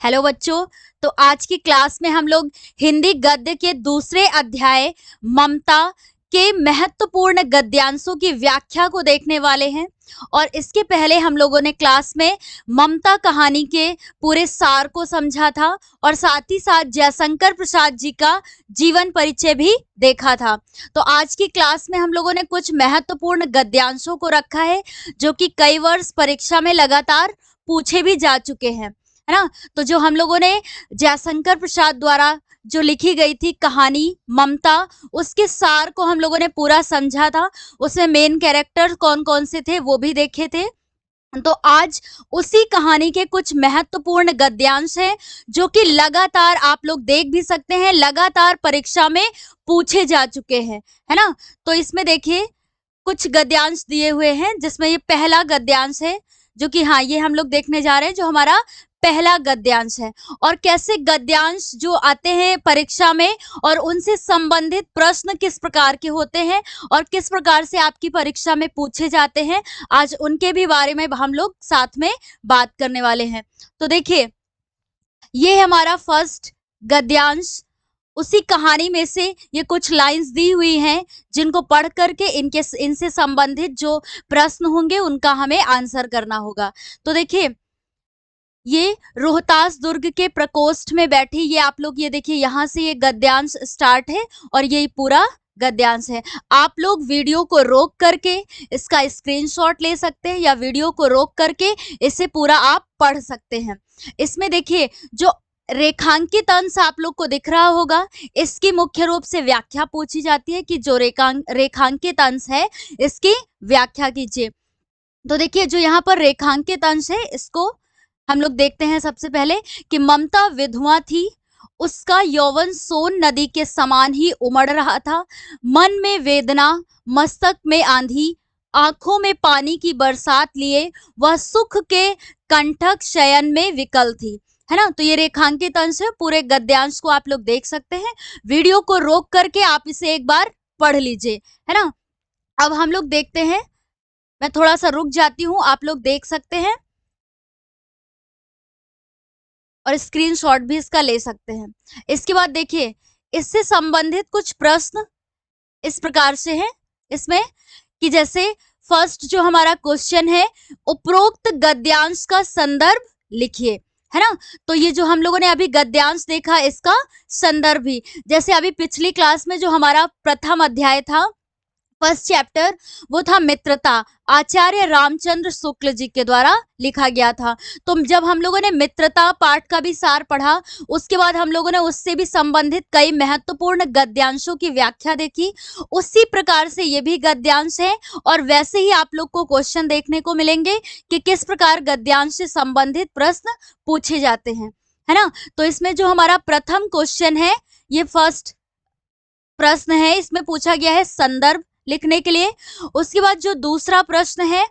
Hello बच्चों। तो आज की क्लास में हम लोग हिंदी गद्य के दूसरे अध्याय ममता के महत्वपूर्ण गद्यांशों की व्याख्या को देखने वाले हैं। और इसके पहले हम लोगों ने क्लास में ममता कहानी के पूरे सार को समझा था और साथ ही साथ जयशंकर प्रसाद जी का जीवन परिचय भी देखा था। तो आज की क्लास में हम लोगों ने कुछ महत्वपूर्ण गद्यांशों को रखा है जो कि कई वर्ष परीक्षा में लगातार पूछे भी जा चुके हैं, है ना। तो जो हम लोगों ने जयशंकर प्रसाद द्वारा जो लिखी गई थी कहानी ममता, उसके सार को हम लोगों ने पूरा समझा था। उसमें मेन कैरेक्टर कौन कौन से थे वो भी देखे थे। तो आज उसी कहानी के कुछ महत्वपूर्ण गद्यांश हैं जो कि लगातार आप लोग देख भी सकते हैं, लगातार परीक्षा में पूछे जा चुके हैं, है ना। तो इसमें देखिए कुछ गद्यांश दिए हुए हैं जिसमें ये पहला गद्यांश है जो कि हाँ ये हम लोग देखने जा रहे हैं, जो हमारा पहला गद्यांश है। और कैसे गद्यांश जो आते हैं परीक्षा में और उनसे संबंधित प्रश्न किस प्रकार के होते हैं और किस प्रकार से आपकी परीक्षा में पूछे जाते हैं, आज उनके भी बारे में हम लोग साथ में बात करने वाले हैं। तो देखिए ये है हमारा फर्स्ट गद्यांश। उसी कहानी में से ये कुछ लाइंस दी हुई हैं जिनको पढ़ करके इनसे संबंधित जो प्रश्न होंगे उनका हमें आंसर करना होगा। तो देखिए ये रोहतास दुर्ग के प्रकोष्ठ में बैठी, ये आप लोग ये देखिए यहाँ से ये गद्यांश स्टार्ट है और ये पूरा गद्यांश है। आप लोग वीडियो को रोक करके इसका स्क्रीनशॉट ले सकते हैं या वीडियो को रोक करके इसे पूरा आप पढ़ सकते हैं। इसमें देखिए जो रेखांकित अंश आप लोग को दिख रहा होगा, इसकी मुख्य रूप से व्याख्या पूछी जाती है कि जो रेखांकित अंश है इसकी व्याख्या कीजिए। तो देखिए जो यहाँ पर रेखांकित अंश है इसको हम लोग देखते हैं। सबसे पहले कि ममता विधवा थी, उसका यौवन सोन नदी के समान ही उमड़ रहा था। मन में वेदना, मस्तक में आंधी, आंखों में पानी की बरसात लिए वह सुख के कंठक शयन में विकल थी, है ना। तो ये रेखांकित अंश है। पूरे गद्यांश को आप लोग देख सकते हैं, वीडियो को रोक करके आप इसे एक बार पढ़ लीजिए, है ना। अब हम लोग देखते हैं, मैं थोड़ा सा रुक जाती हूँ, आप लोग देख सकते हैं और स्क्रीनशॉट भी इसका ले सकते हैं। इसके बाद देखिए इससे संबंधित कुछ प्रश्न इस प्रकार से हैं इसमें कि जैसे फर्स्ट जो हमारा क्वेश्चन है, उपरोक्त गद्यांश का संदर्भ लिखिए, है ना। तो ये जो हम लोगों ने अभी गद्यांश देखा इसका संदर्भ भी, जैसे अभी पिछली क्लास में जो हमारा प्रथम अध्याय था, फर्स्ट चैप्टर, वो था मित्रता, आचार्य रामचंद्र शुक्ल जी के द्वारा लिखा गया था। तो जब हम लोगों ने मित्रता पाठ का भी सार पढ़ा, उसके बाद हम लोगों ने उससे भी संबंधित कई महत्वपूर्ण गद्यांशों की व्याख्या देखी। उसी प्रकार से ये भी गद्यांश है और वैसे ही आप लोग को क्वेश्चन देखने को मिलेंगे कि किस प्रकार गद्यांश से संबंधित प्रश्न पूछे जाते हैं, है ना। तो इसमें जो हमारा प्रथम क्वेश्चन है, ये फर्स्ट प्रश्न है, इसमें पूछा गया है संदर्भ लिखने के लिए। उसके बाद जो दूसरा प्रश्न है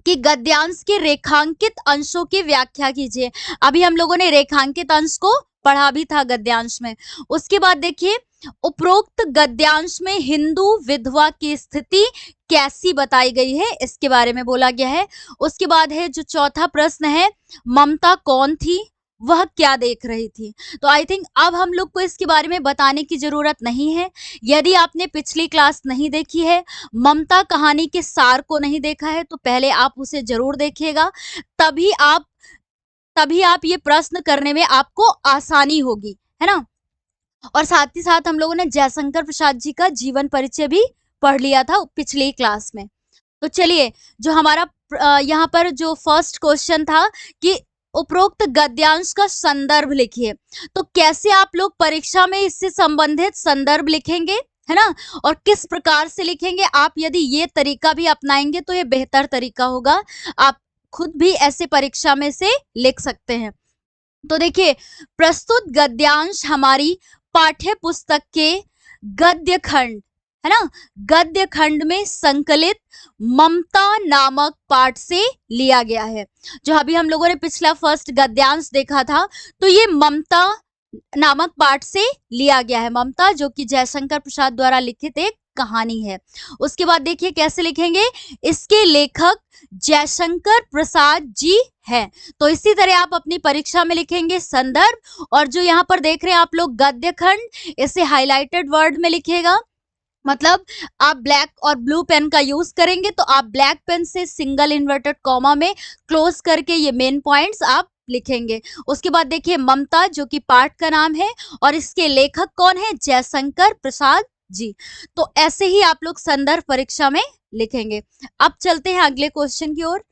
कि गद्यांश के रेखांकित अंशों की व्याख्या कीजिए। अभी हम लोगों ने रेखांकित अंश को पढ़ा भी था गद्यांश में। उसके बाद देखिए उपरोक्त गद्यांश में हिंदू विधवा की स्थिति कैसी बताई गई है, इसके बारे में बोला गया है। उसके बाद है जो चौथा प्रश्न है, ममता कौन थी, वह क्या देख रही थी। तो आई थिंक अब हम लोग को इसके बारे में बताने की जरूरत नहीं है। यदि आपने पिछली क्लास नहीं देखी है, ममता कहानी के सार को नहीं देखा है, तो पहले आप उसे जरूर देखिएगा, तभी आप ये प्रश्न करने में आपको आसानी होगी, है ना। और साथ ही साथ हम लोगों ने जयशंकर प्रसाद जी का जीवन परिचय भी पढ़ लिया था पिछली क्लास में। तो चलिए जो हमारा यहाँ पर जो फर्स्ट क्वेश्चन था कि उपरोक्त गद्यांश का संदर्भ लिखिए, तो कैसे आप लोग परीक्षा में इससे संबंधित संदर्भ लिखेंगे, है ना, और किस प्रकार से लिखेंगे। आप यदि ये तरीका भी अपनाएंगे तो ये बेहतर तरीका होगा, आप खुद भी ऐसे परीक्षा में से लिख सकते हैं। तो देखिए प्रस्तुत गद्यांश हमारी पाठ्य पुस्तक के गद्य खंड, है ना, गद्य खंड में संकलित ममता नामक पाठ से लिया गया है। जो अभी हम लोगों ने पिछला फर्स्ट गद्यांश देखा था, तो ये ममता नामक पाठ से लिया गया है। ममता जो कि जयशंकर प्रसाद द्वारा लिखित एक कहानी है। उसके बाद देखिए कैसे लिखेंगे, इसके लेखक जयशंकर प्रसाद जी हैं। तो इसी तरह आप अपनी परीक्षा में लिखेंगे संदर्भ, और जो यहाँ पर देख रहे हैं आप लोग गद्य खंड, इसे हाइलाइटेड वर्ड में लिखेगा। मतलब आप ब्लैक और ब्लू पेन का यूज करेंगे तो आप ब्लैक पेन से सिंगल इन्वर्टेड कॉमा में क्लोज करके ये मेन पॉइंट्स आप लिखेंगे। उसके बाद देखिए ममता जो कि पाठ का नाम है और इसके लेखक कौन है, जयशंकर प्रसाद जी। तो ऐसे ही आप लोग संदर्भ परीक्षा में लिखेंगे। अब चलते हैं अगले क्वेश्चन की ओर।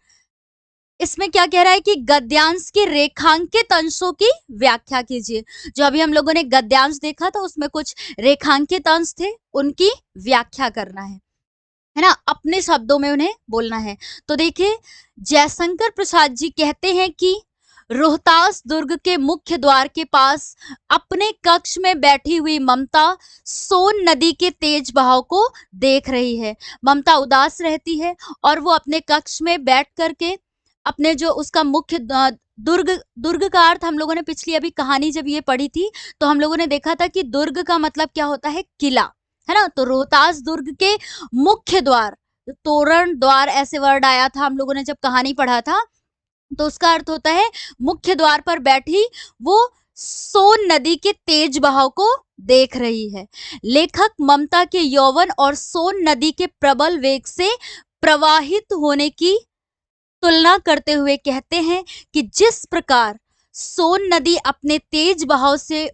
इसमें क्या कह रहा है कि गद्यांश के रेखांकित अंशों की व्याख्या कीजिए। जो अभी हम लोगों ने गद्यांश देखा था उसमें कुछ रेखांकित अंश थे, उनकी व्याख्या करना है ना, अपने शब्दों में उन्हें बोलना है। तो देखिए जयशंकर प्रसाद जी कहते हैं कि रोहतास दुर्ग के मुख्य द्वार के पास अपने कक्ष में बैठी हुई ममता सोन नदी के तेज बहाव को देख रही है। ममता उदास रहती है और वो अपने कक्ष में बैठ करके अपने जो उसका मुख्य दुर्ग का अर्थ हम लोगों ने पिछली अभी कहानी जब ये पढ़ी थी तो हम लोगों ने देखा था कि दुर्ग का मतलब क्या होता है, किला, है ना। तो रोहतास दुर्ग के मुख्य द्वार, तोरण द्वार ऐसे वर्ड आया था हम लोगों ने जब कहानी पढ़ा था, तो उसका अर्थ होता है मुख्य द्वार पर बैठी वो सोन नदी के तेज बहाव को देख रही है। लेखक ममता के यौवन और सोन नदी के प्रबल वेग से प्रवाहित होने की तुलना करते हुए कहते हैं कि जिस प्रकार सोन नदी अपने तेज बहाव से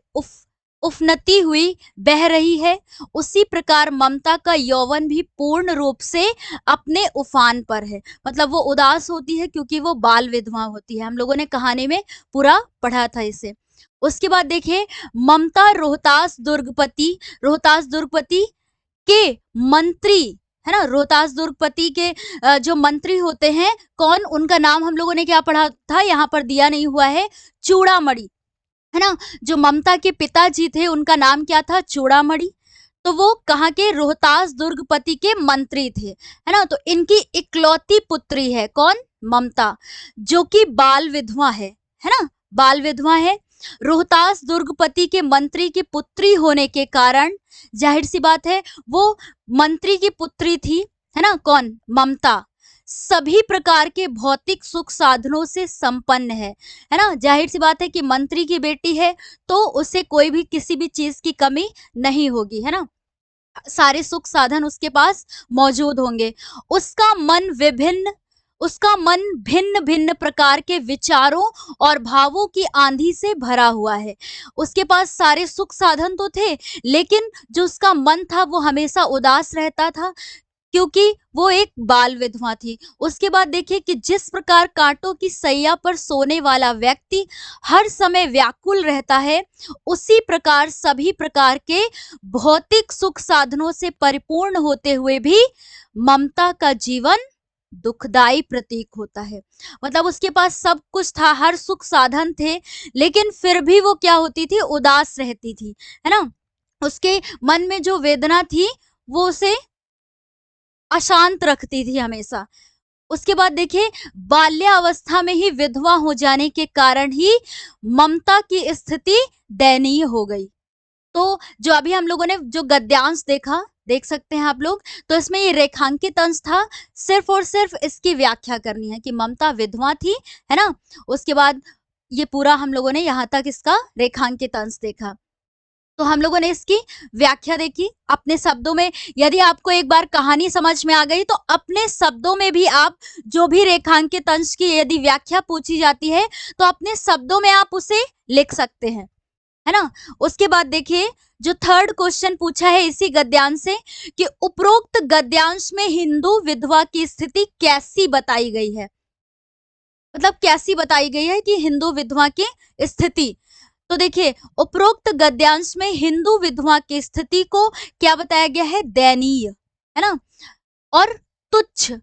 उफनती हुई बह रही है, उसी प्रकार ममता का यौवन भी पूर्ण रूप से अपने उफान पर है। मतलब वो उदास होती है क्योंकि वो बाल विधवा होती है। हम लोगों ने कहानी में पूरा पढ़ा था इसे। उसके बाद देखिए ममता रोहतास दुर्गपति के मंत्री, है ना, रोहतास दुर्गपति के जो मंत्री होते हैं कौन, उनका नाम हम लोगों ने क्या पढ़ा था, यहाँ पर दिया नहीं हुआ है, चूड़ामणि, है ना। जो ममता के पिताजी थे उनका नाम क्या था, चूड़ामणि। तो वो कहाँ के, रोहतास दुर्गपति के मंत्री थे, है ना। तो इनकी इकलौती पुत्री है कौन, ममता, जो कि बाल विधवा है ना, बाल विधवा है। रोहतास दुर्गपति के मंत्री की पुत्री होने के कारण जाहिर सी बात है वो मंत्री की पुत्री थी, है ना, कौन, ममता, सभी प्रकार के भौतिक सुख साधनों से संपन्न है ना। जाहिर सी बात है कि मंत्री की बेटी है तो उसे कोई भी किसी भी चीज की कमी नहीं होगी, है ना, सारे सुख साधन उसके पास मौजूद होंगे। उसका मन भिन्न भिन्न प्रकार के विचारों और भावों की आंधी से भरा हुआ है। उसके पास सारे सुख साधन तो थे लेकिन जो उसका मन था वो हमेशा उदास रहता था क्योंकि वो एक बाल विधवा थी। उसके बाद देखिए कि जिस प्रकार कांटों की सैया पर सोने वाला व्यक्ति हर समय व्याकुल रहता है, उसी प्रकार सभी प्रकार के भौतिक सुख साधनों से परिपूर्ण होते हुए भी ममता का जीवन दुखदाई प्रतीक होता है। मतलब उसके पास सब कुछ था, हर सुख साधन थे, लेकिन फिर भी वो क्या होती थी, उदास रहती थी, है ना। उसके मन में जो वेदना थी वो उसे अशांत रखती थी हमेशा। उसके बाद देखिए बाल्यावस्था में ही विधवा हो जाने के कारण ही ममता की स्थिति दयनीय हो गई। तो जो अभी हम लोगों ने जो गद्यांश देखा, देख सकते हैं आप लोग, तो इसमें ये रेखांकित अंश था, सिर्फ और सिर्फ इसकी व्याख्या करनी है कि ममता विधवा थी, है ना। उसके बाद ये पूरा हम लोगों ने यहाँ तक इसका रेखांकित अंश देखा। तो हम लोगों ने इसकी व्याख्या देखी अपने शब्दों में। यदि आपको एक बार कहानी समझ में आ गई तो अपने शब्दों में भी आप जो भी रेखांकित अंश की यदि व्याख्या पूछी जाती है तो अपने शब्दों में आप उसे लिख सकते हैं, है ना। उसके बाद देखिए जो थर्ड क्वेश्चन पूछा है इसी गद्यांश से कि उपरोक्त गद्यांश में हिंदू विधवा की स्थिति कैसी बताई गई है। मतलब कैसी बताई गई है कि हिंदू विधवा की स्थिति। तो देखिए उपरोक्त गद्यांश में हिंदू विधवा की स्थिति को क्या बताया गया है, दयनीय, है ना, और तुच्छ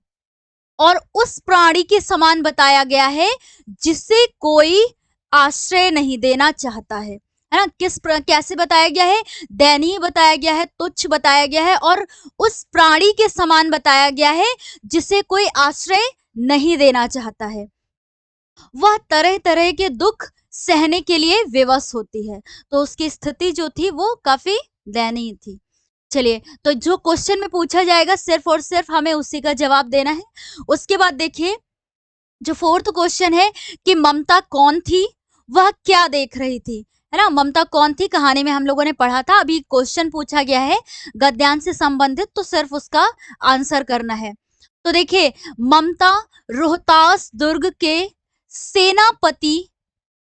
और उस प्राणी के समान बताया गया है जिसे कोई आश्रय नहीं देना चाहता है ना। कैसे बताया गया है, दयनीय बताया गया है, तुच्छ बताया गया है और उस प्राणी के समान बताया गया है जिसे कोई आश्रय नहीं देना चाहता है। वह तरह तरह के दुख सहने के लिए विवश होती है। तो उसकी स्थिति जो थी वो काफी दयनीय थी। चलिए, तो जो क्वेश्चन में पूछा जाएगा सिर्फ और सिर्फ हमें उसी का जवाब देना है। उसके बाद देखिए जो फोर्थ क्वेश्चन है कि ममता कौन थी, वह क्या देख रही थी, है ना। ममता कौन थी कहानी में हम लोगों ने पढ़ा था, अभी क्वेश्चन पूछा गया है गद्यांश से संबंधित, तो सिर्फ उसका आंसर करना है। तो देखिए ममता रोहतास दुर्ग के सेनापति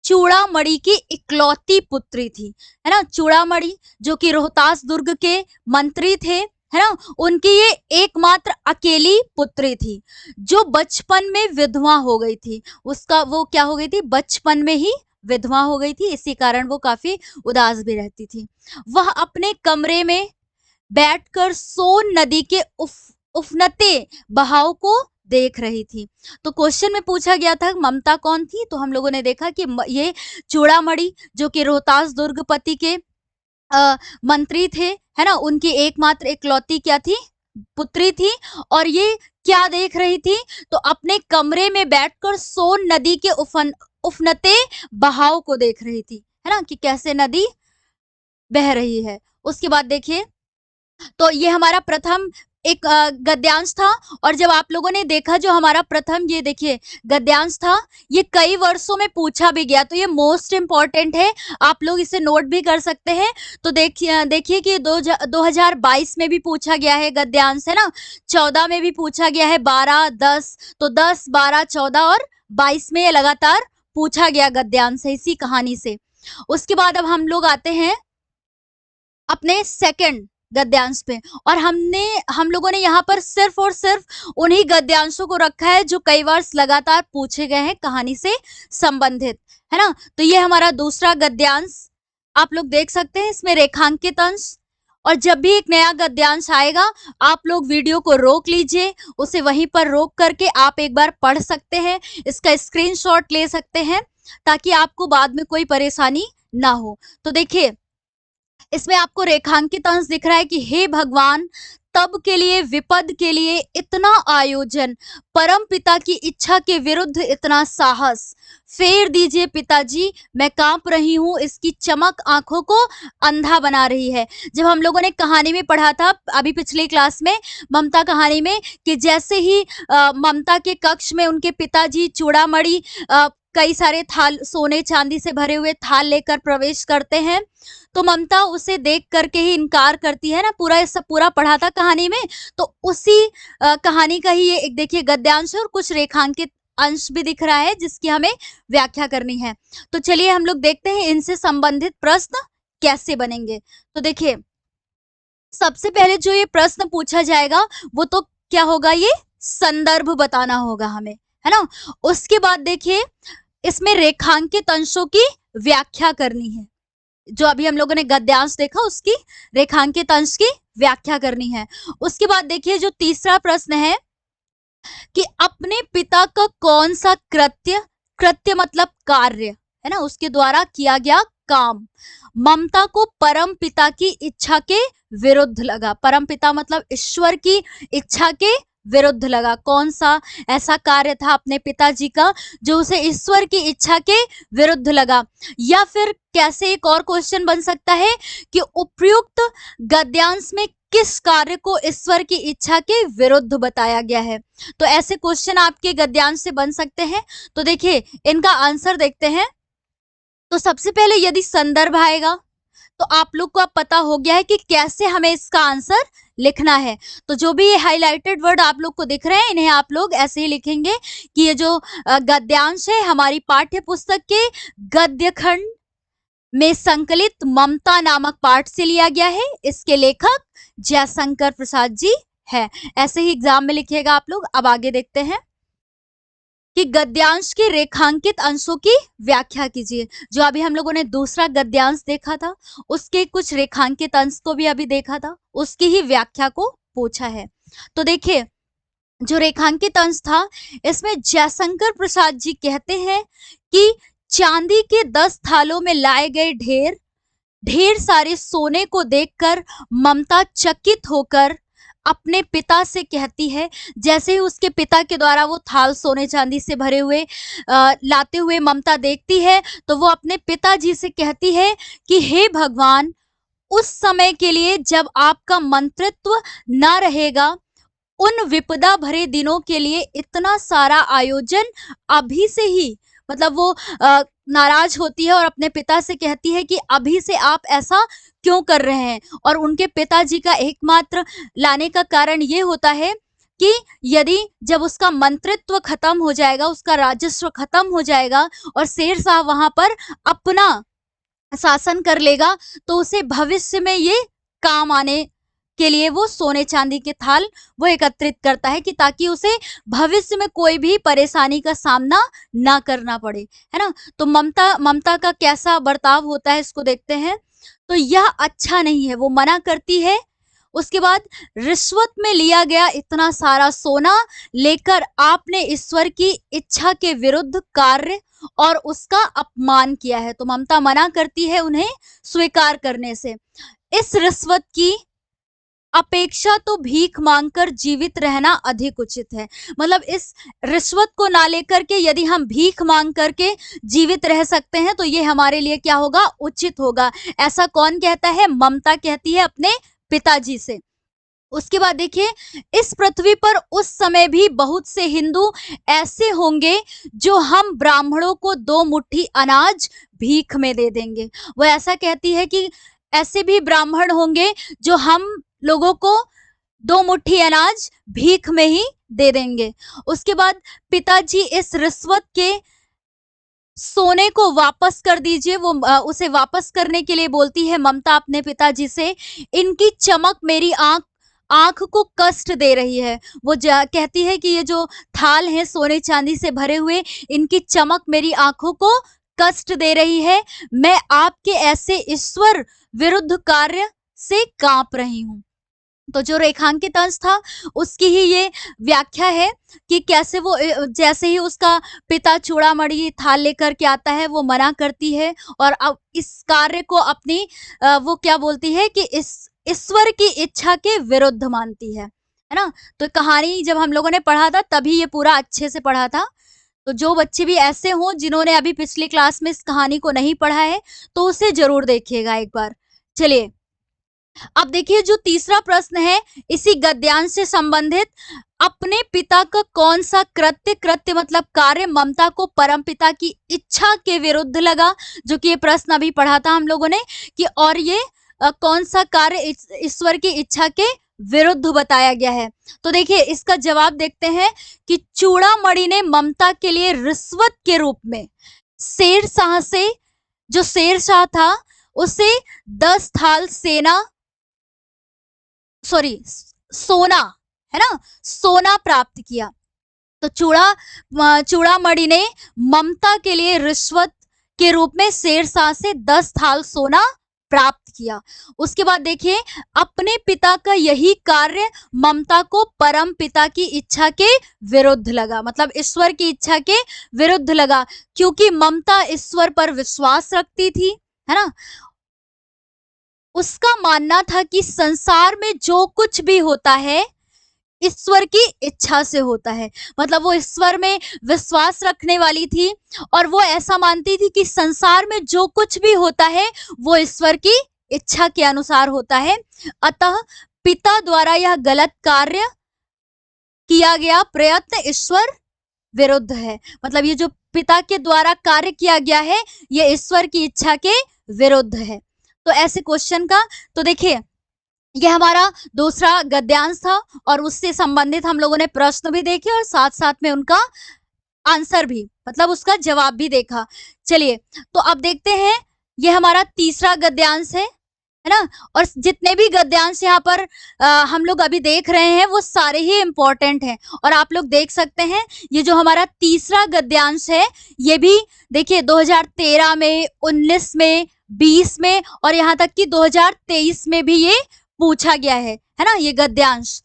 चूड़ामणि की इकलौती पुत्री थी, है ना। चूड़ामणि जो कि रोहतास दुर्ग के मंत्री थे, है ना, उनकी ये एकमात्र अकेली पुत्री थी जो बचपन में विधवा हो गई थी। उसका वो क्या हो गई थी, बचपन में ही विधवा हो गई थी, इसी कारण वो काफी उदास भी रहती थी। वह अपने कमरे में बैठकर सोन नदी के उफनते बहाव को देख रही थी। तो क्वेश्चन में पूछा गया था ममता कौन थी, तो हम लोगों ने देखा कि ये चूड़ामणि जो कि रोहतास दुर्गपति के मंत्री थे, है ना, उनकी एकमात्र इकलौती क्या थी, पुत्री थी। और ये क्या देख रही थी, तो अपने कमरे में बैठकर सोन नदी के उफनते बहाव को देख रही थी, है ना, कि कैसे नदी बह रही है। उसके बाद देखिए तो ये हमारा प्रथम एक गद्यांश था। और जब आप लोगों ने देखा जो हमारा प्रथम ये देखिए गद्यांश था, ये कई वर्षों में पूछा भी गया, तो ये मोस्ट इम्पॉर्टेंट है, आप लोग इसे नोट भी कर सकते हैं। तो देखिए कि 2022 में भी पूछा गया है गद्यांश, है ना, 14 में भी पूछा गया है, 12, 10, तो 10, 12, 14 और 22 में ये लगातार पूछा गया गद्यांश है इसी कहानी से। उसके बाद अब हम लोग आते हैं अपने सेकंड गद्यांश पे, और हम लोगों ने यहाँ पर सिर्फ और सिर्फ उन्हीं गद्यांशों को रखा है जो कई बार लगातार पूछे गए हैं कहानी से संबंधित, है ना। तो ये हमारा दूसरा गद्यांश आप लोग देख सकते हैं, इसमें रेखांकित अंश। और जब भी एक नया गद्यांश आएगा आप लोग वीडियो को रोक लीजिए, उसे वहीं पर रोक करके आप एक बार पढ़ सकते हैं, इसका स्क्रीनशॉट ले सकते हैं ताकि आपको बाद में कोई परेशानी ना हो। तो देखिए इसमें आपको रेखांकित अंश दिख रहा है कि हे भगवान, तब के लिए विपद के लिए इतना आयोजन, परम पिता की इच्छा के विरुद्ध इतना साहस, फेर दीजिए पिताजी, मैं कांप रही हूँ, इसकी चमक आंखों को अंधा बना रही है। जब हम लोगों ने कहानी में पढ़ा था अभी पिछली क्लास में ममता कहानी में कि जैसे ही ममता के कक्ष में उनके पिताजी चूड़ामणि कई सारे थाल, सोने चांदी से भरे हुए थाल लेकर प्रवेश करते हैं, तो ममता उसे देख करके ही इनकार करती है ना। पूरा सब पूरा पढ़ा था कहानी में, तो उसी कहानी का ही ये एक देखिए गद्यांश है और कुछ रेखांकित अंश भी दिख रहा है जिसकी हमें व्याख्या करनी है। तो चलिए हम लोग देखते हैं इनसे संबंधित प्रश्न कैसे बनेंगे। तो देखिए सबसे पहले जो ये प्रश्न पूछा जाएगा वो तो क्या होगा, ये संदर्भ बताना होगा हमें, है ना। उसके बाद देखिए इसमें रेखांकित अंशों की व्याख्या करनी है, जो अभी हम लोगों ने गद्यांश देखा उसकी रेखांकित अंश की व्याख्या करनी है। उसके बाद देखिए जो तीसरा प्रश्न है कि अपने पिता का कौन सा कृत्य मतलब कार्य, है ना, उसके द्वारा किया गया काम ममता को परम पिता की इच्छा के विरुद्ध लगा। परम पिता मतलब ईश्वर की इच्छा के विरुद्ध लगा। कौन सा ऐसा कार्य था अपने पिताजी का जो उसे ईश्वर की इच्छा के विरुद्ध लगा। या फिर कैसे एक और क्वेश्चन बन सकता है कि उपयुक्त गद्यांश में किस कार्य को ईश्वर की इच्छा के विरुद्ध बताया गया है। तो ऐसे क्वेश्चन आपके गद्यांश से बन सकते हैं। तो देखिए इनका आंसर देखते हैं। तो सबसे पहले यदि संदर्भ आएगा तो आप लोग को अब पता हो गया है कि कैसे हमें इसका आंसर लिखना है। तो जो भी ये हाइलाइटेड वर्ड आप लोग को दिख रहे हैं इन्हें आप लोग ऐसे ही लिखेंगे कि ये जो गद्यांश है हमारी पाठ्य पुस्तक के गद्य खंड में संकलित ममता नामक पाठ से लिया गया है। इसके लेखक जयशंकर प्रसाद जी है। ऐसे ही एग्जाम में लिखिएगा आप लोग। अब आगे देखते हैं कि गद्यांश के रेखांकित अंशों की व्याख्या कीजिए। जो अभी हम लोगों ने दूसरा गद्यांश देखा था उसके कुछ रेखांकित अंश को भी अभी देखा था, उसकी ही व्याख्या को पूछा है। तो देखिए जो रेखांकित अंश था इसमें जयशंकर प्रसाद जी कहते हैं कि चांदी के 10 थालों में लाए गए ढेर सारे सोने को देखकर ममता चकित होकर अपने पिता से कहती है। जैसे ही उसके पिता के द्वारा वो थाल सोने चांदी से भरे हुए लाते हुए ममता देखती है, तो वो अपने पिताजी से कहती है कि हे भगवान, उस समय के लिए जब आपका मंत्रित्व ना रहेगा, उन विपदा भरे दिनों के लिए इतना सारा आयोजन अभी से ही, मतलब वो नाराज होती है और अपने पिता से कहती है कि अभी से आप ऐसा क्यों कर रहे हैं। और उनके पिताजी का एकमात्र लाने का कारण ये होता है कि यदि जब उसका मंत्रित्व खत्म हो जाएगा, उसका राजस्व खत्म हो जाएगा और शेरशाह वहां पर अपना शासन कर लेगा, तो उसे भविष्य में ये काम आने के लिए वो सोने चांदी के थाल वो एकत्रित करता है, कि ताकि उसे भविष्य में कोई भी परेशानी का सामना ना करना पड़े, है ना। तो ममता का कैसा बर्ताव होता है इसको देखते हैं। तो यह अच्छा नहीं है, वो मना करती है। उसके बाद, रिश्वत में लिया गया इतना सारा सोना लेकर आपने ईश्वर की इच्छा के विरुद्ध कार्य और उसका अपमान किया है। तो ममता मना करती है उन्हें स्वीकार करने से। इस रिश्वत की अपेक्षा तो भीख मांगकर जीवित रहना अधिक उचित है। मतलब इस रिश्वत को ना लेकर के यदि हम भीख मांग करके जीवित रह सकते हैं, तो ये हमारे लिए क्या होगा, उचित होगा। ऐसा कौन कहता है, ममता कहती है अपने पिताजी से। उसके बाद देखिए, इस पृथ्वी पर उस समय भी बहुत से हिंदू ऐसे होंगे जो हम ब्राह्मणों को 2 मुट्ठी अनाज भीख में दे देंगे। वो ऐसा कहती है कि ऐसे भी ब्राह्मण होंगे जो हम लोगों को 2 मुट्ठी अनाज भीख में ही दे देंगे। उसके बाद, पिताजी इस रिश्वत के सोने को वापस कर दीजिए। वो उसे वापस करने के लिए बोलती है ममता अपने पिताजी से। इनकी चमक मेरी आंख को कष्ट दे रही है। वो कहती है कि ये जो थाल है सोने चांदी से भरे हुए, इनकी चमक मेरी आंखों को कष्ट दे रही है। मैं आपके ऐसे ईश्वर विरुद्ध कार्य से कांप रही हूँ। तो जो रेखांकित अंश था उसकी ही ये व्याख्या है कि कैसे वो जैसे ही उसका पिता चूड़ामणि थाल लेकर के आता है, वो मना करती है और अब इस कार्य को अपनी वो क्या बोलती है कि इस ईश्वर की इच्छा के विरुद्ध मानती है ना। तो कहानी जब हम लोगों ने पढ़ा था तभी ये पूरा अच्छे से पढ़ा था। तो जो बच्चे भी ऐसे हों जिन्होंने अभी पिछली क्लास में इस कहानी को नहीं पढ़ा है, तो उसे जरूर देखिएगा एक बार। चलिए, अब देखिए जो तीसरा प्रश्न है इसी गद्यांश से संबंधित, अपने पिता का कौन सा कृत्य मतलब कार्य ममता को परमपिता की इच्छा के विरुद्ध लगा, जो कि ये प्रश्न अभी पढ़ा था हम लोगों ने कि और ये कौन सा कार्य ईश्वर की इच्छा के विरुद्ध बताया गया है। तो देखिए इसका जवाब देखते हैं कि चूड़ामणि ने ममता के लिए रिश्वत के रूप में शेरशाह से, जो शेरशाह था, उसे 10 थाल सोना, है ना, सोना प्राप्त किया। तो चूड़ामणि ने ममता के लिए रिश्वत के रूप में शेरशाह से 10 थाल सोना प्राप्त किया। उसके बाद देखिए, अपने पिता का यही कार्य ममता को परम पिता की इच्छा के विरुद्ध लगा, मतलब ईश्वर की इच्छा के विरुद्ध लगा, क्योंकि ममता ईश्वर पर विश्वास रखती थी, है ना। उसका मानना था कि संसार में जो कुछ भी होता है ईश्वर की इच्छा से होता है। मतलब वो ईश्वर में विश्वास रखने वाली थी और वो ऐसा मानती थी कि संसार में जो कुछ भी होता है वो ईश्वर की इच्छा के अनुसार होता है। अतः पिता द्वारा यह गलत कार्य किया गया प्रयत्न ईश्वर विरुद्ध है। मतलब ये जो पिता के द्वारा कार्य किया गया है ये ईश्वर की इच्छा के विरुद्ध है। तो ऐसे क्वेश्चन का, तो देखिए ये हमारा दूसरा गद्यांश था और उससे संबंधित हम लोगों ने प्रश्न भी देखे और साथ साथ में उनका आंसर भी, मतलब उसका जवाब भी देखा। चलिए तो अब देखते हैं, ये हमारा तीसरा गद्यांश है ना। और जितने भी गद्यांश यहाँ पर हम लोग अभी देख रहे हैं वो सारे ही इंपॉर्टेंट हैं। और आप लोग देख सकते हैं ये जो हमारा तीसरा गद्यांश है ये भी देखिए 2013 में, 19 में, 20 में और यहाँ तक कि 2023 में भी ये पूछा गया है ना, ये गद्यांश।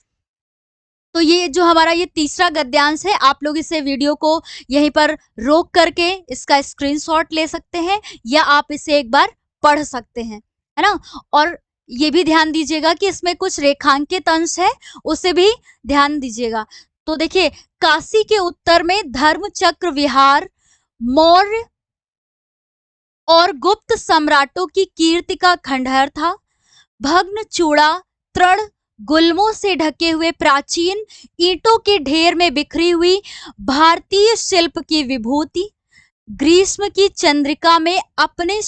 तो ये जो हमारा ये तीसरा गद्यांश है, आप लोग इसे वीडियो को यहीं पर रोक करके इसका स्क्रीनशॉट ले सकते हैं या आप इसे एक बार पढ़ सकते हैं, है ना। और ये भी ध्यान दीजिएगा कि इसमें कुछ रेखांकित अंश है, उसे भी ध्यान दीजिएगा। तो देखिए, काशी के उत्तर में धर्मचक्र विहार मौर्य और गुप्त सम्राटों की कीर्ति का खंडहर था। भग्न चूड़ा तृण गुल्मों से ढके हुए प्राचीन ईंटों के ढेर में बिखरी हुई भारतीय शिल्प की विभूति ग्रीष्म की चंद्रिका में अपने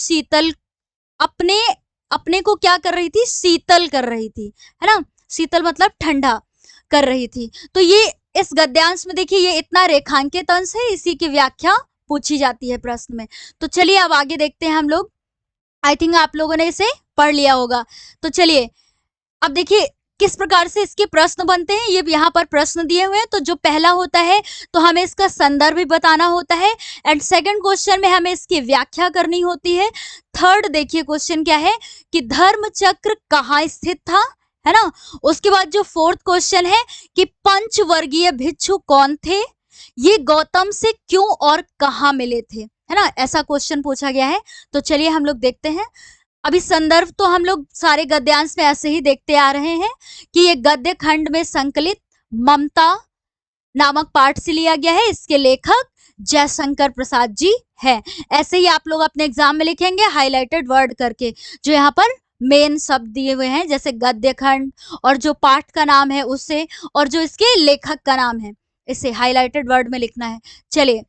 अपने को क्या कर रही थी, शीतल कर रही थी, है ना। शीतल मतलब ठंडा कर रही थी। तो ये इस गद्यांश में देखिए, ये इतना रेखांकित अंश है, इसी की व्याख्या पूछी जाती है प्रश्न में। तो चलिए अब आगे देखते हैं हम लोग। आई थिंक आप लोगों ने इसे पढ़ लिया होगा। तो चलिए अब देखिए किस प्रकार से इसके प्रश्न बनते हैं। ये यहाँ पर प्रश्न दिए हुए हैं। तो जो पहला होता है तो हमें इसका संदर्भ भी बताना होता है, एंड सेकंड क्वेश्चन में हमें इसकी व्याख्या करनी होती है। थर्ड देखिए क्वेश्चन क्या है कि धर्म चक्र कहाँ स्थित था, है ना। उसके बाद जो फोर्थ क्वेश्चन है कि पंचवर्गीय भिक्षु कौन थे, ये गौतम से क्यों और कहाँ मिले थे, है ना। ऐसा क्वेश्चन पूछा गया है। तो चलिए हम लोग देखते हैं। अभी संदर्भ तो हम लोग सारे गद्यांश में ऐसे ही देखते आ रहे हैं कि ये गद्य खंड में संकलित ममता नामक पाठ से लिया गया है। इसके लेखक जयशंकर प्रसाद जी है। ऐसे ही आप लोग अपने एग्जाम में लिखेंगे हाईलाइटेड वर्ड करके, जो यहाँ पर मेन शब्द दिए हुए हैं, जैसे गद्य खंड और जो पाठ का नाम है उससे, और जो इसके लेखक का नाम है, इसे हाईलाइटेड वर्ड में लिखना है। चलिए,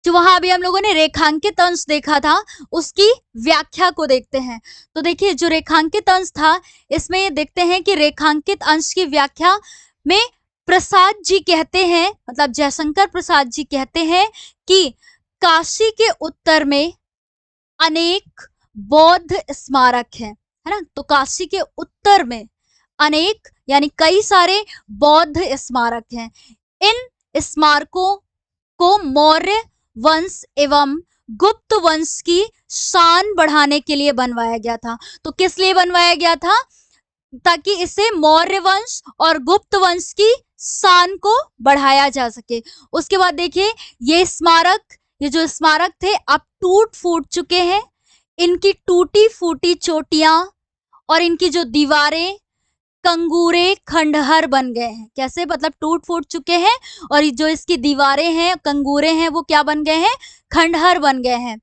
जो वहां अभी हम लोगों ने रेखांकित अंश देखा था उसकी व्याख्या को देखते हैं। तो देखिए, जो रेखांकित अंश था इसमें देखते हैं कि रेखांकित अंश की व्याख्या में प्रसाद जी कहते हैं, मतलब जयशंकर प्रसाद जी कहते हैं कि काशी के उत्तर में अनेक बौद्ध स्मारक हैं, है ना। तो काशी के उत्तर में अनेक यानी कई सारे बौद्ध स्मारक हैं। इन स्मारकों को मौर्य वंश एवं गुप्त वंश की शान बढ़ाने के लिए बनवाया गया था। तो किस लिए बनवाया गया था, ताकि इसे मौर्य वंश और गुप्त वंश की शान को बढ़ाया जा सके। उसके बाद देखिए, ये जो स्मारक थे अब टूट फूट चुके हैं। इनकी टूटी फूटी चोटियां और इनकी जो दीवारें कंगूरे खंडहर बन गए हैं। कैसे, मतलब टूट फूट चुके हैं और जो इसकी दीवारें हैं, कंगूरे हैं, वो क्या बन गए हैं, खंडहर बन गए हैं।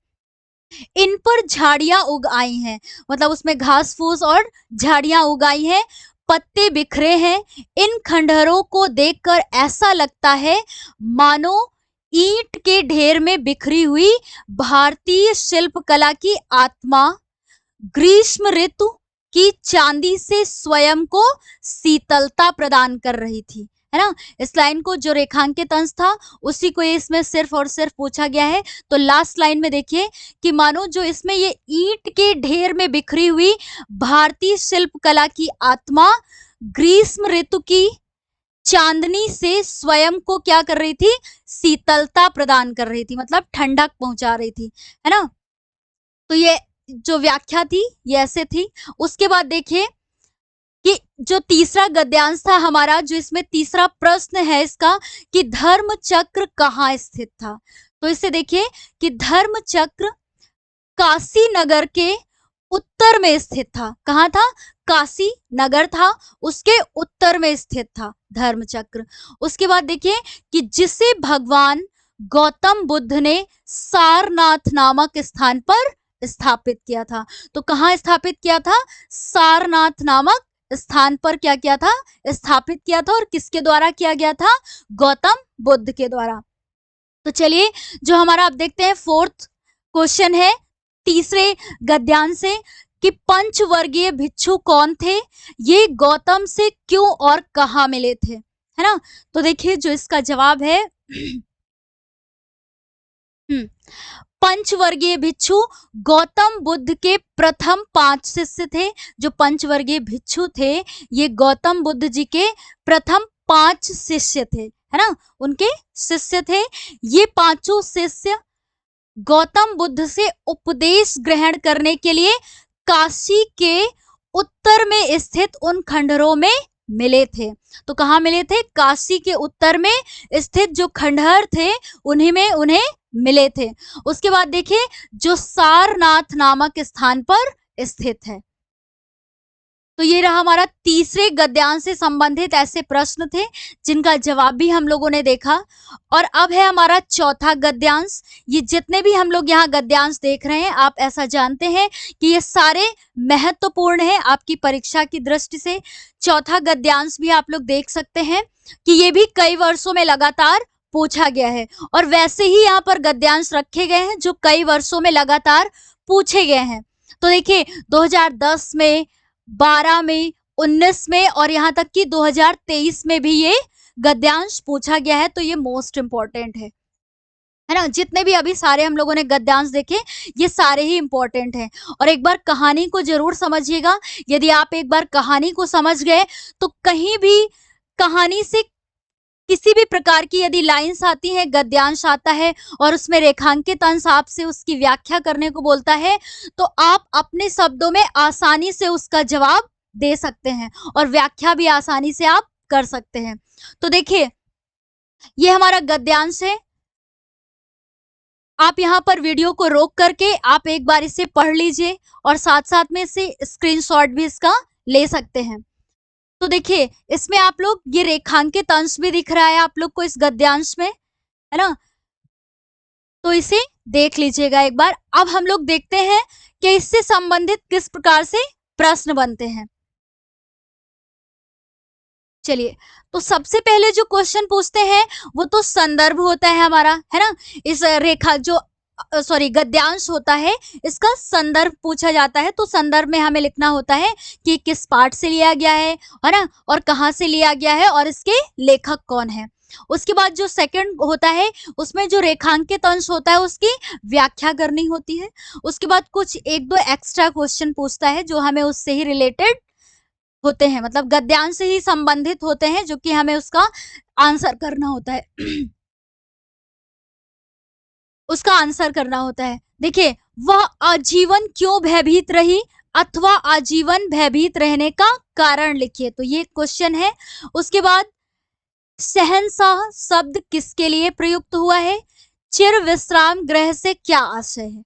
इन पर झाड़ियां उग आई हैं, मतलब उसमें घास फूस और झाड़ियां उग आई हैं, पत्ते बिखरे हैं। इन खंडहरों को देखकर ऐसा लगता है मानो ईंट के ढेर में बिखरी हुई भारतीय शिल्पकला की आत्मा ग्रीष्म ऋतु की चांदी से स्वयं को शीतलता प्रदान कर रही थी, है ना। इस लाइन को जो रेखांकित अंश था उसी को इसमें सिर्फ और सिर्फ पूछा गया है। तो लास्ट लाइन में देखिए कि मानो जो इसमें ये ईंट के ढेर में बिखरी हुई भारतीय शिल्पकला की आत्मा ग्रीष्म ऋतु की चांदनी से स्वयं को क्या कर रही थी, शीतलता प्रदान कर रही थी, मतलब ठंडक पहुंचा रही थी, है ना। तो ये जो व्याख्या थी ये ऐसे थी। उसके बाद देखिए कि जो तीसरा गद्यांश था हमारा, जो इसमें तीसरा प्रश्न है इसका कि धर्म चक्र कहाँ स्थित था। तो इसे देखिए कि धर्म चक्र काशी नगर के उत्तर में स्थित था। कहाँ था, काशी नगर था, उसके उत्तर में स्थित था धर्म चक्र। उसके बाद देखिए कि जिसे भगवान गौतम बुद्ध ने सारनाथ नामक स्थान पर स्थापित किया था। तो कहाँ स्थापित किया था, सारनाथ नामक स्थान पर क्या किया था, स्थापित किया था, और किसके द्वारा किया गया था, गौतम बुद्ध के द्वारा। तो चलिए जो हमारा अब देखते हैं फोर्थ क्वेश्चन है तीसरे गद्यांश से कि पंचवर्गीय भिक्षु कौन थे, ये गौतम से क्यों और कहाँ मिले थे, है ना। तो देखिए जो इसका जवाब है पंचवर्गीय भिक्षु गौतम बुद्ध के प्रथम 5 शिष्य थे। जो पंचवर्गीय भिक्षु थे ये गौतम बुद्ध जी के प्रथम 5 शिष्य थे, है ना, उनके शिष्य थे। ये पांचों शिष्य गौतम बुद्ध से उपदेश ग्रहण करने के लिए काशी के उत्तर में स्थित उन खंडहरों में मिले थे। तो कहाँ मिले थे, काशी के उत्तर में स्थित जो खंडहर थे उन्हीं में उन्हें मिले थे। उसके बाद देखिए जो सारनाथ नामक स्थान पर स्थित है। तो ये रहा हमारा तीसरे गद्यांश से संबंधित ऐसे प्रश्न थे जिनका जवाब भी हम लोगों ने देखा। और अब है हमारा चौथा गद्यांश। ये जितने भी हम लोग यहाँ गद्यांश देख रहे हैं, आप ऐसा जानते हैं कि ये सारे महत्वपूर्ण हैं आपकी परीक्षा की दृष्टि से। चौथा गद्यांश भी आप लोग देख सकते हैं कि ये भी कई वर्षों में लगातार पूछा गया है, और वैसे ही यहाँ पर गद्यांश रखे गए हैं जो कई वर्षों में लगातार पूछे गए हैं। तो देखिए 2010 में, 12 में, 19 में और यहाँ तक कि 2023 में भी ये गद्यांश पूछा गया है। तो ये मोस्ट इंपॉर्टेंट है ना। जितने भी अभी सारे हम लोगों ने गद्यांश देखे, ये सारे ही इंपॉर्टेंट हैं। और एक बार कहानी को जरूर समझिएगा। यदि आप एक बार कहानी को समझ गए तो कहीं भी कहानी से किसी भी प्रकार की यदि लाइंस आती हैं, गद्यांश आता है और उसमें रेखांकित अंश आपसे उसकी व्याख्या करने को बोलता है, तो आप अपने शब्दों में आसानी से उसका जवाब दे सकते हैं और व्याख्या भी आसानी से आप कर सकते हैं। तो देखिए ये हमारा गद्यांश है। आप यहाँ पर वीडियो को रोक करके आप एक बार इसे पढ़ लीजिए और साथ साथ में इसे स्क्रीनशॉट भी इसका ले सकते हैं। तो देखिए इसमें आप लोग ये रेखांकित अंश भी दिख रहा है आप लोग को इस गद्यांश में, है ना। तो इसे देख लीजिएगा एक बार। अब हम लोग देखते हैं कि इससे संबंधित किस प्रकार से प्रश्न बनते हैं। चलिए, तो सबसे पहले जो क्वेश्चन पूछते हैं वो तो संदर्भ होता है हमारा, है ना। इस रेखा जो गद्यांश होता है, इसका संदर्भ पूछा जाता है। तो संदर्भ में हमें लिखना होता है कि किस पाठ से लिया गया है ना, और कहाँ से लिया गया है और इसके लेखक कौन है। उसके बाद जो सेकंड होता है उसमें जो रेखांकित अंश होता है उसकी व्याख्या करनी होती है। उसके बाद कुछ एक दो एक्स्ट्रा क्वेश्चन पूछता है जो हमें उससे ही रिलेटेड होते हैं, मतलब गद्यांश से ही संबंधित होते हैं, जो कि हमें उसका आंसर करना होता है उसका आंसर करना होता है। देखिए, वह आजीवन क्यों भयभीत रही अथवा आजीवन भयभीत रहने का कारण लिखिए। तो ये क्वेश्चन है। उसके बाद शहंशाह शब्द किसके लिए प्रयुक्त हुआ है, चिर विश्राम गृह से क्या आशय है।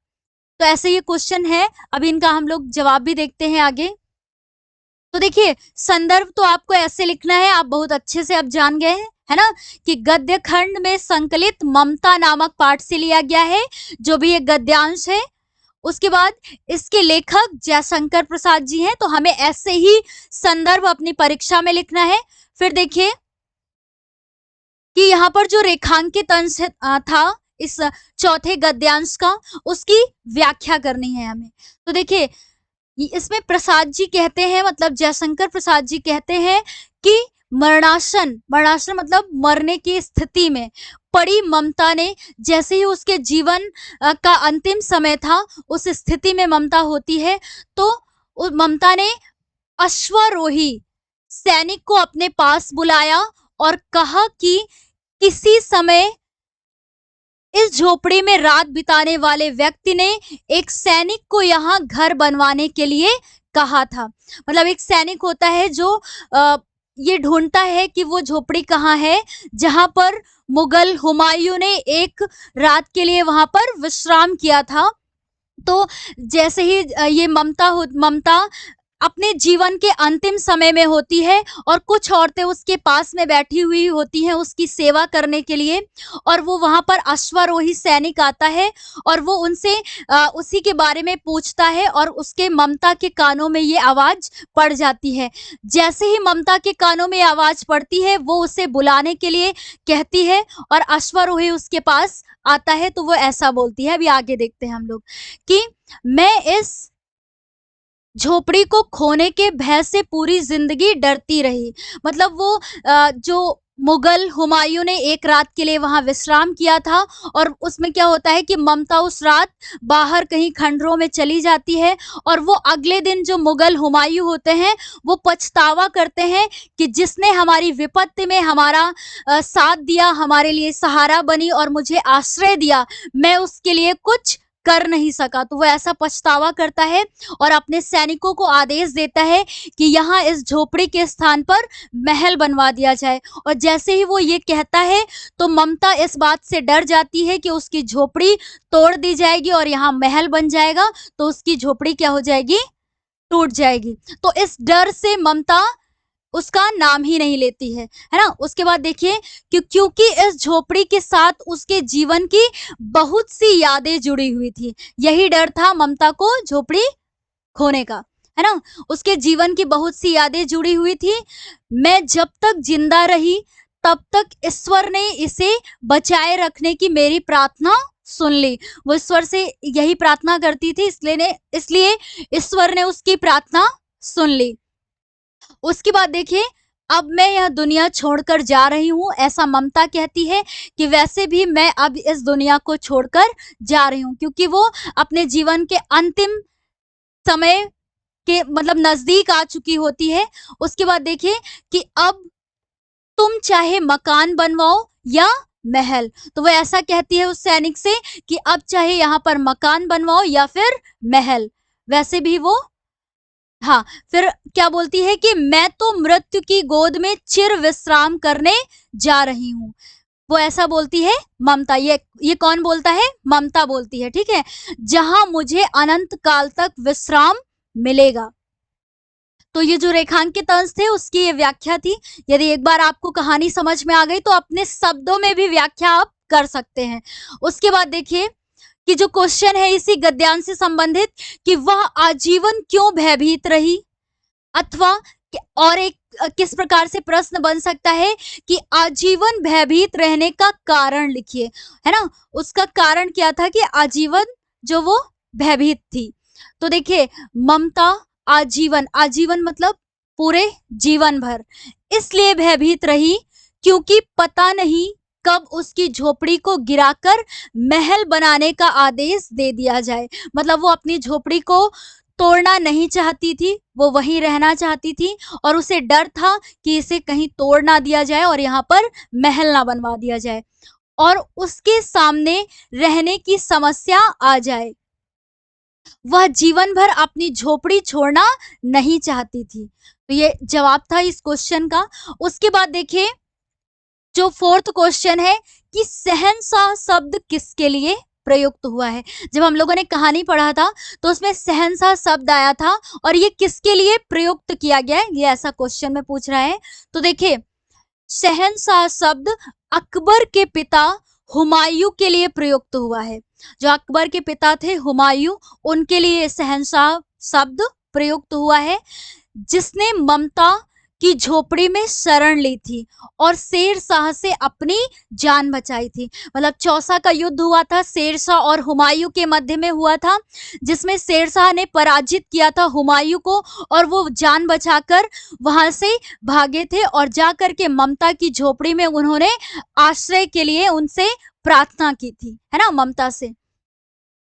तो ऐसे ये क्वेश्चन है। अब इनका हम लोग जवाब भी देखते हैं आगे। तो देखिए संदर्भ तो आपको ऐसे लिखना है, आप बहुत अच्छे से अब जान गए हैं, है ना, कि गद्य खंड में संकलित ममता नामक पाठ से लिया गया है, जो भी एक गद्यांश है। उसके बाद इसके लेखक जयशंकर प्रसाद जी हैं, तो हमें ऐसे ही संदर्भ अपनी परीक्षा में लिखना है। फिर देखिए कि यहाँ पर जो रेखांकित अंश था इस चौथे गद्यांश का, उसकी व्याख्या करनी है हमें। तो देखिए इसमें प्रसाद जी कहते हैं, मतलब जयशंकर प्रसाद जी कहते हैं कि मरणासन मतलब मरने की स्थिति में पड़ी ममता ने, जैसे ही उसके जीवन का अंतिम समय था, उस स्थिति में ममता होती है, तो ममता ने अश्वारोही सैनिक को अपने पास बुलाया और कहा कि किसी समय इस झोपड़ी में रात बिताने वाले व्यक्ति ने एक सैनिक को यहाँ घर बनवाने के लिए कहा था। मतलब एक सैनिक होता है जो ये ढूंढता है कि वो झोपड़ी कहाँ है जहां पर मुगल हुमायूं ने एक रात के लिए वहां पर विश्राम किया था। तो जैसे ही ये ममता अपने जीवन के अंतिम समय में होती है और कुछ औरतें उसके पास में बैठी हुई होती हैं उसकी सेवा करने के लिए, और वो वहां पर अश्वारोही सैनिक आता है और वो उनसे उसी के बारे में पूछता है, और उसके ममता के कानों में ये आवाज पड़ जाती है। जैसे ही ममता के कानों में आवाज पड़ती है, वो उसे बुलाने के लिए कहती है और अश्वारोही उसके पास आता है। तो वो ऐसा बोलती है, अभी आगे देखते हैं हम लोग, कि मैं इस झोपड़ी को खोने के भय से पूरी जिंदगी डरती रही। मतलब वो जो मुगल हुमायूं ने एक रात के लिए वहां विश्राम किया था, और उसमें क्या होता है कि ममता उस रात बाहर कहीं खंडरों में चली जाती है, और वो अगले दिन जो मुगल हुमायूं होते हैं वो पछतावा करते हैं कि जिसने हमारी विपत्ति में हमारा साथ दिया, हमारे लिए सहारा बनी और मुझे आश्रय दिया, मैं उसके लिए कुछ कर नहीं सका। तो वो ऐसा पछतावा करता है और अपने सैनिकों को आदेश देता है कि यहाँ इस झोपड़ी के स्थान पर महल बनवा दिया जाए। और जैसे ही वो ये कहता है तो ममता इस बात से डर जाती है कि उसकी झोपड़ी तोड़ दी जाएगी और यहाँ महल बन जाएगा, तो उसकी झोपड़ी क्या हो जाएगी, टूट जाएगी। तो इस डर से ममता उसका नाम ही नहीं लेती है ना। उसके बाद देखिए कि क्योंकि इस झोपड़ी के साथ उसके जीवन की बहुत सी यादें जुड़ी हुई थी, यही डर था ममता को झोपड़ी खोने का, है ना। उसके जीवन की बहुत सी यादें जुड़ी हुई थी। मैं जब तक जिंदा रही तब तक ईश्वर ने इसे बचाए रखने की मेरी प्रार्थना सुन ली। वो ईश्वर से यही प्रार्थना करती थी, इसलिए ईश्वर ने उसकी प्रार्थना सुन ली। उसके बाद देखिए, अब मैं यह दुनिया छोड़कर जा रही हूँ, ऐसा ममता कहती है कि वैसे भी मैं अब इस दुनिया को छोड़कर जा रही हूँ, क्योंकि वो अपने जीवन के अंतिम समय के मतलब नजदीक आ चुकी होती है। उसके बाद देखिए कि अब तुम चाहे मकान बनवाओ या महल, तो वो ऐसा कहती है उस सैनिक से कि अब चाहे यहाँ पर मकान बनवाओ या फिर महल, वैसे भी वो हाँ, फिर क्या बोलती है कि मैं तो मृत्यु की गोद में चिर विश्राम करने जा रही हूँ। वो ऐसा बोलती है ममता। ये कौन बोलता है? ममता बोलती है, ठीक है। जहां मुझे अनंत काल तक विश्राम मिलेगा। तो ये जो रेखांकित अंश थे उसकी ये व्याख्या थी। यदि एक बार आपको कहानी समझ में आ गई तो अपने शब्दों में भी व्याख्या आप कर सकते हैं। उसके बाद देखिए कि जो क्वेश्चन है इसी गद्यांश से संबंधित कि वह आजीवन क्यों भयभीत रही, अथवा और एक किस प्रकार से प्रश्न बन सकता है कि आजीवन भयभीत रहने का कारण लिखिए, है ना। उसका कारण क्या था कि आजीवन जो वो भयभीत थी। तो देखिए ममता आजीवन मतलब पूरे जीवन भर इसलिए भयभीत रही क्योंकि पता नहीं कब उसकी झोपड़ी को गिराकर महल बनाने का आदेश दे दिया जाए। मतलब वो अपनी झोपड़ी को तोड़ना नहीं चाहती थी, वो वहीं रहना चाहती थी और उसे डर था कि इसे कहीं तोड़ ना दिया जाए और यहाँ पर महल ना बनवा दिया जाए और उसके सामने रहने की समस्या आ जाए। वह जीवन भर अपनी झोपड़ी छोड़ना नहीं चाहती थी। तो ये जवाब था इस क्वेश्चन का। उसके बाद देखिए जो फोर्थ क्वेश्चन है कि शहंशाह शब्द किसके लिए प्रयुक्त हुआ है। जब हम लोगों ने कहानी पढ़ा था तो उसमें शहंशाह शब्द आया था और ये किसके लिए प्रयुक्त किया गया है, ये ऐसा क्वेश्चन में पूछ रहा है। तो देखिए शहंशाह शब्द अकबर के पिता हुमायूं के लिए प्रयुक्त हुआ है। जो अकबर के पिता थे हुमायूं, उनके लिए शहंशाह शब्द प्रयुक्त हुआ है, जिसने ममता की झोपड़ी में शरण ली थी और शेरशाह से अपनी जान बचाई थी। मतलब चौसा का युद्ध हुआ था शेरशाह और हुमायूं के मध्य में हुआ था, जिसमें शेरशाह ने पराजित किया था हुमायूं को और वो जान बचाकर वहां से भागे थे और जाकर के ममता की झोपड़ी में उन्होंने आश्रय के लिए उनसे प्रार्थना की थी, है ना, ममता से।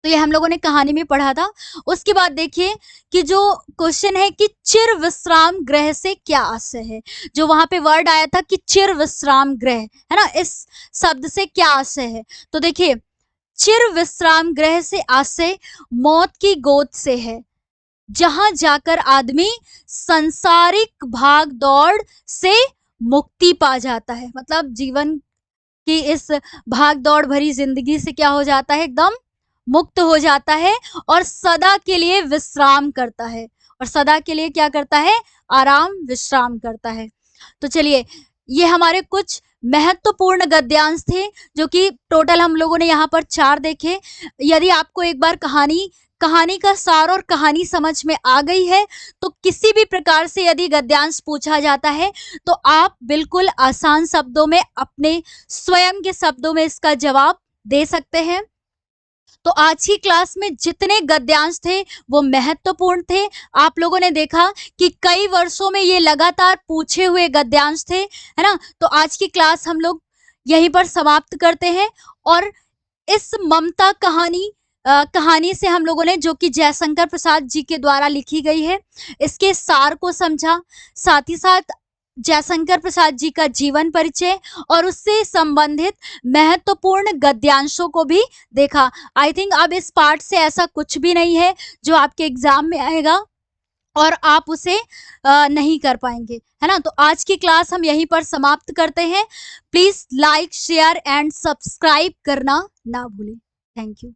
तो ये हम लोगों ने कहानी में पढ़ा था। उसके बाद देखिए कि जो क्वेश्चन है कि चिर विश्राम गृह से क्या आशय है। जो वहां पे वर्ड आया था कि चिर विश्राम गृह, है ना, इस शब्द से क्या आशय है। तो देखिए चिर विश्राम गृह से आशय मौत की गोद से है, जहां जाकर आदमी संसारिक भाग दौड़ से मुक्ति पा जाता है। मतलब जीवन की इस भाग दौड़ भरी जिंदगी से क्या हो जाता है, एकदम मुक्त हो जाता है और सदा के लिए विश्राम करता है। और सदा के लिए क्या करता है, आराम विश्राम करता है। तो चलिए ये हमारे कुछ महत्वपूर्ण गद्यांश थे जो कि टोटल हम लोगों ने यहाँ पर 4 देखे। यदि आपको एक बार कहानी का सार और कहानी समझ में आ गई है तो किसी भी प्रकार से यदि गद्यांश पूछा जाता है तो आप बिल्कुल आसान शब्दों में अपने स्वयं के शब्दों में इसका जवाब दे सकते हैं। तो आज की क्लास में जितने गद्यांश थे वो महत्वपूर्ण थे। आप लोगों ने देखा कि कई वर्षों में ये लगातार पूछे हुए गद्यांश थे, है ना। तो आज की क्लास हम लोग यहीं पर समाप्त करते हैं और इस ममता कहानी से हम लोगों ने, जो कि जयशंकर प्रसाद जी के द्वारा लिखी गई है, इसके सार को समझा, साथ ही साथ जयशंकर प्रसाद जी का जीवन परिचय और उससे संबंधित महत्वपूर्ण गद्यांशों को भी देखा। आई थिंक अब इस पार्ट से ऐसा कुछ भी नहीं है जो आपके एग्जाम में आएगा और आप उसे नहीं कर पाएंगे, है ना। तो आज की क्लास हम यहीं पर समाप्त करते हैं। Please like share and subscribe करना ना भूलें। Thank you.